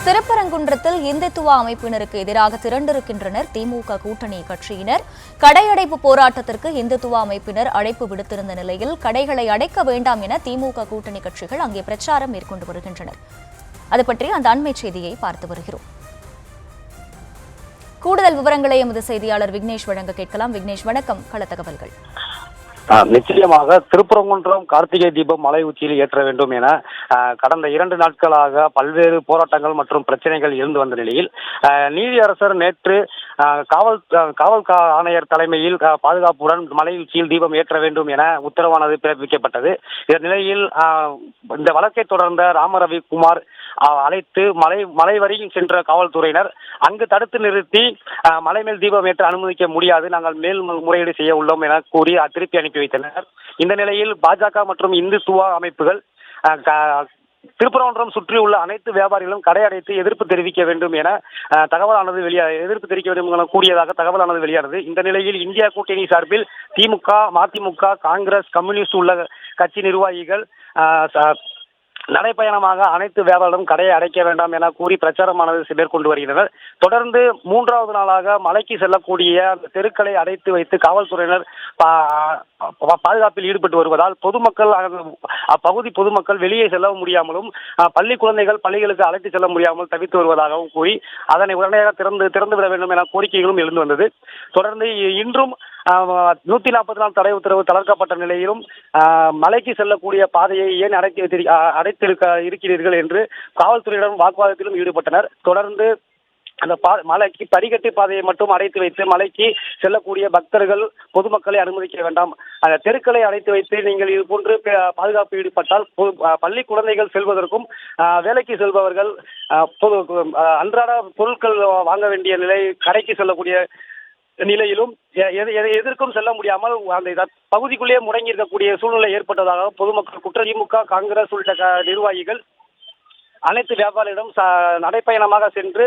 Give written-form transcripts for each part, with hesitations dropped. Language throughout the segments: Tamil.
திருப்பரங்குன்றத்தில் இந்துத்துவ அமைப்பினருக்கு எதிராக திரண்டிருக்கின்றனர் திமுக கூட்டணி கட்சியினர். கடையடைப்பு போராட்டத்திற்கு இந்துத்துவ அமைப்பினர் அழைப்பு விடுத்திருந்த நிலையில் கடைகளை அடைக்க வேண்டாம் என திமுக கூட்டணி கட்சிகள் அங்கே பிரச்சாரம் மேற்கொண்டு வருகின்றனர். அது பற்றி அந்த அண்மை செய்தியை பார்த்து வருகிறோம். கூடுதல் விவரங்களை எமது செய்தியாளர் விக்னேஷ் வழங்க கேட்கலாம். விக்னேஷ், வணக்கம். கள தகவல்கள். நிச்சயமாக திருப்பரங்குன்றம் கார்த்திகை தீபம் மலை உச்சியில் ஏற்ற வேண்டும் என கடந்த 2 நாட்களாக பல்வேறு போராட்டங்கள் மற்றும் பிரச்சனைகள் இருந்து வந்த நிலையில் நீதியரசர் நேற்று காவல் ஆணையர் தலைமையில் பாதுகாப்புடன் மலை உச்சியில் தீபம் ஏற்ற வேண்டும் என உத்தரவானது பிறப்பிக்கப்பட்டது. இந்த நிலையில் இந்த வழக்கை தொடர்ந்த ராமரவிக்குமார் அழைத்து மலை வரையில் சென்ற காவல்துறையினர் அங்கு தடுத்து நிறுத்தி மலை மேல் தீபம் ஏற்ற அனுமதிக்க முடியாது, நாங்கள் மேல் முறையீடு செய்ய உள்ளோம் என கூறி திருப்பி அனுப்பி வைத்தனர். இந்த நிலையில் பாஜக மற்றும் இந்துத்துவ அமைப்புகள் திருப்பரங்குன்றம் சுற்றியுள்ள அனைத்து வியாபாரிகளும் கடை அடைத்து எதிர்ப்பு தெரிவிக்க வேண்டும் என தகவலானது எதிர்ப்பு தெரிவிக்க வேண்டும் என கூறியதாக தகவலானது வெளியானது. இந்த நிலையில் இந்தியா கூட்டணி சார்பில் திமுக, மதிமுக, காங்கிரஸ், கம்யூனிஸ்ட் உள்ள கட்சி நிர்வாகிகள் நடைப்பயணமாக அனைத்து வியாபாரிகளும் கடையை அடைக்க வேண்டாம் என கூறி பிரச்சாரமானது மேற்கொண்டு வருகின்றனர். தொடர்ந்து 3வது நாளாக மலைக்கு செல்லக்கூடிய அந்த தெருக்களை அடைத்து வைத்து காவல்துறையினர் பாதுகாப்பில் ஈடுபட்டு வருவதால் பொதுமக்கள் அப்பகுதி பொதுமக்கள் வெளியே செல்ல முடியாமலும் பள்ளி குழந்தைகள் பள்ளிகளுக்கு அழைத்து செல்ல முடியாமல் தவித்து வருவதாகவும் கூறி அதனை உடனடியாக திறந்துவிட வேண்டும் என கோரிக்கைகளும் எழுந்து வந்தது. தொடர்ந்து இன்றும் 140 நாள் தடை உத்தரவு தளர்க்கப்பட்ட நிலையிலும் மலைக்கு செல்லக்கூடிய பாதையை ஏன் இருக்கிறீர்கள் என்று காவல்துறையிடம் வாக்குவாதத்திலும் ஈடுபட்டனர். தொடர்ந்து அந்த மலைக்கு படிக்கட்டு பாதையை மட்டும் அடைத்து வைத்து மலைக்கு செல்லக்கூடிய பக்தர்கள் பொதுமக்களை அனுமதிக்க வேண்டாம், அந்த தெருக்களை அடைத்து வைத்து நீங்கள் இது போன்று பாதுகாப்பு ஈடுபட்டால் பள்ளி குழந்தைகள் செல்வதற்கும் வேலைக்கு செல்பவர்கள் அன்றாட பொருட்கள் வாங்க வேண்டிய நிலை, கடைக்கு செல்லக்கூடிய நிலையிலும் எதற்கும் செல்ல முடியாமல் அந்த பகுதிக்குள்ளேயே முடங்கி இருக்கக்கூடிய சூழ்நிலை ஏற்பட்டதாக பொதுமக்கள் திமுக, காங்கிரஸ் உள்ளிட்ட நிர்வாகிகள் அனைத்து வியாபாரிகளிடம் நடைப்பயணமாக சென்று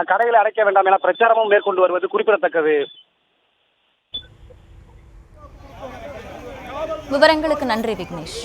கடைகளை அடைக்க வேண்டாம் என பிரச்சாரமும் மேற்கொண்டு வருவது குறிப்பிடத்தக்கது. விவரங்களுக்கு நன்றி விக்னேஷ்.